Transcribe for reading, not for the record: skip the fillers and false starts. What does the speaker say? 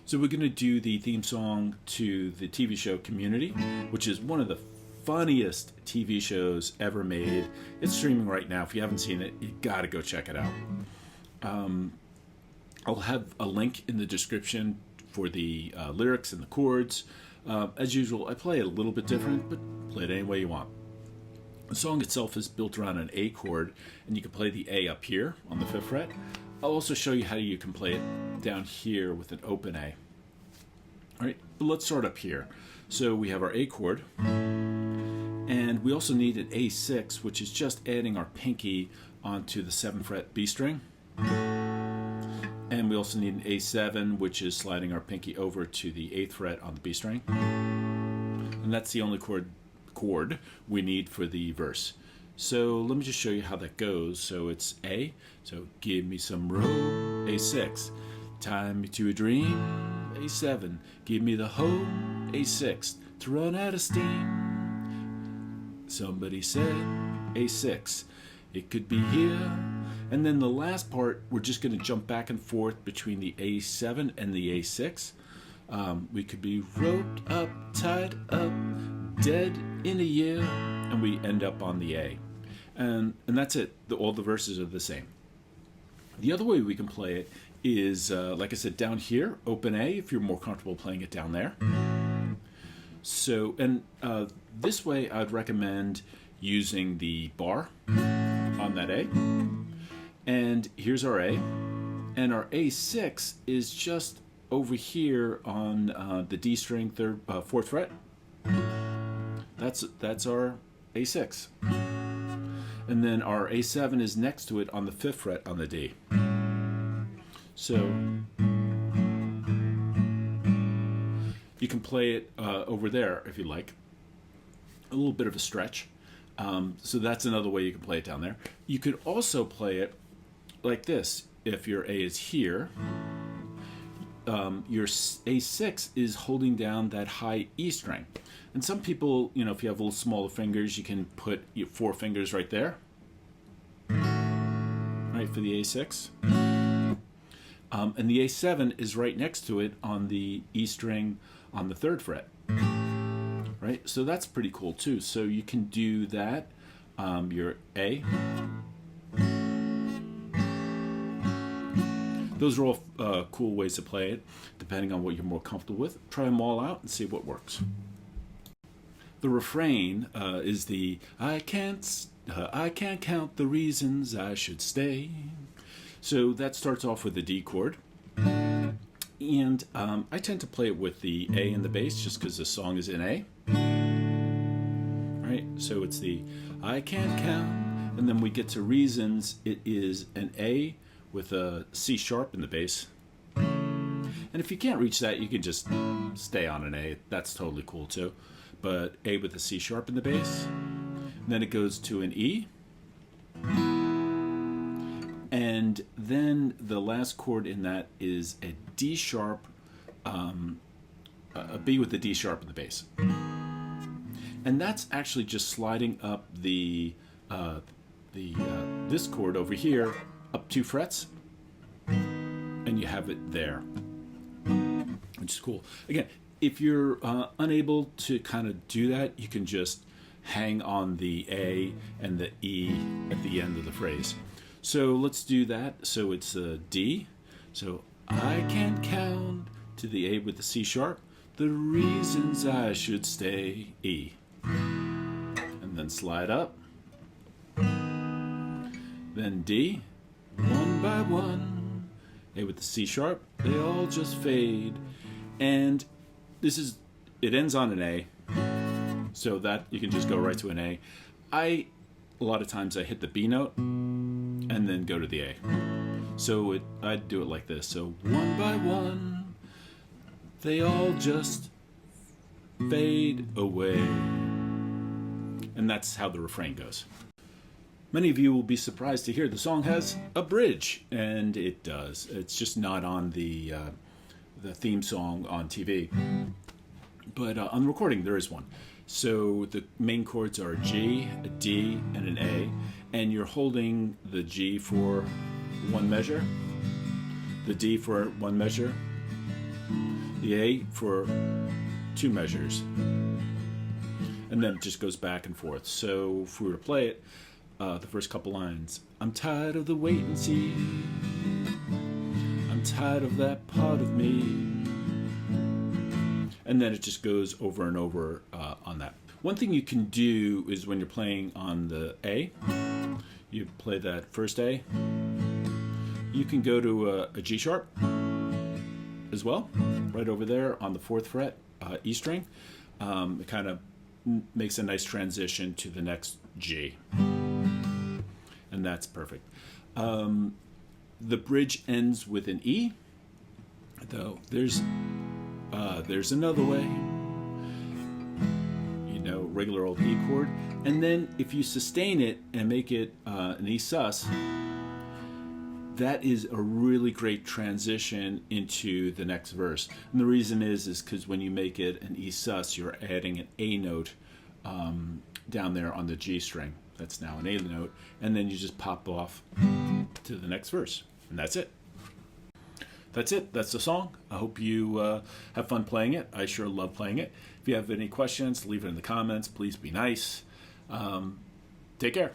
So we're going to do the theme song to the TV show Community, which is one of the funniest TV shows ever made. It's streaming right now. If you haven't seen it, you got to go check it out. I'll have a link in the description for the lyrics and the chords. As usual, I play it a little bit different, but play it any way you want. The song itself is built around an A chord, and you can play the A up here on the 5th fret. I'll also show you how you can play it down here with an open A. All right, but let's start up here. So we have our A chord, and we also need an A6, which is just adding our pinky onto the 7th fret B string. And we also need an A7, which is sliding our pinky over to the 8th fret on the B string. And that's the only chord we need for the verse. So let me just show you how that goes. So it's A. So give me some rope, A6. Tie me to a dream, A7. Give me the hope, A6. To run out of steam. Somebody said A6. It could be here. And then the last part, we're just going to jump back and forth between the A7 and the A6. We could be roped up, tied up, dead in a year, and we end up on the A. And that's it. All the verses are the same. The other way we can play it is, like I said, down here, open A, if you're more comfortable playing it down there. So, and this way I'd recommend using the bar on that A. And here's our A. And our A6 is just over here on the D string 4th fret. That's our A6. And then our A7 is next to it on the 5th fret on the D. So you can play it over there if you like. A little bit of a stretch. So that's another way you can play it down there. You could also play it like this. If your A is here, your A6 is holding down that high E string. And some people, if you have little smaller fingers, you can put your 4 fingers right there, right, for the A6. And the A7 is right next to it on the E string on the 3rd fret, right? So that's pretty cool too. So you can do that, your A. Those are all cool ways to play it, depending on what you're more comfortable with. Try them all out and see what works. The refrain is the I can't count the reasons I should stay. So that starts off with the D chord. And I tend to play it with the A and the bass just because the song is in A. Right? So it's the I can't count. And then we get to reasons. It is an A with a C sharp in the bass. And if you can't reach that, you can just stay on an A. That's totally cool too. But A with a C sharp in the bass. And then it goes to an E. And then the last chord in that is a D sharp, a B with a D sharp in the bass. And that's actually just sliding up this chord over here up 2 frets, and you have it there, which is cool. Again, if you're unable to kind of do that, you can just hang on the A and the E at the end of the phrase. So let's do that. So it's a D. So I can't count to the A with the C sharp. The reasons I should stay, E. And then slide up. Then D. One by one. A with the C sharp. They all just fade. And it ends on an A. So that you can just go right to an A. A lot of times I hit the B note and then go to the A. So I'd do it like this. So one by one, they all just fade away. And that's how the refrain goes. Many of you will be surprised to hear the song has a bridge, and it does. It's just not on the theme song on TV. But on the recording, there is one. So the main chords are a G, a D, and an A, and you're holding the G for one measure, the D for one measure, the A for 2 measures. And then it just goes back and forth. So if we were to play it, the first couple lines, I'm tired of the wait and see. I'm tired of that part of me. And then it just goes over and over on that. One thing you can do is when you're playing on the A, you play that first A, you can go to a G sharp as well, right over there on the 4th fret, E string. It kind of makes a nice transition to the next G. And that's perfect. The bridge ends with an E, though there's another way. You know, regular old E chord. And then if you sustain it and make it an E sus, that is a really great transition into the next verse. And the reason is because when you make it an E sus, you're adding an A note down there on the G string. That's now an A note. And then you just pop off to the next verse. And that's it. That's it. That's the song. I hope you have fun playing it. I sure love playing it. If you have any questions, leave it in the comments. Please be nice. Take care.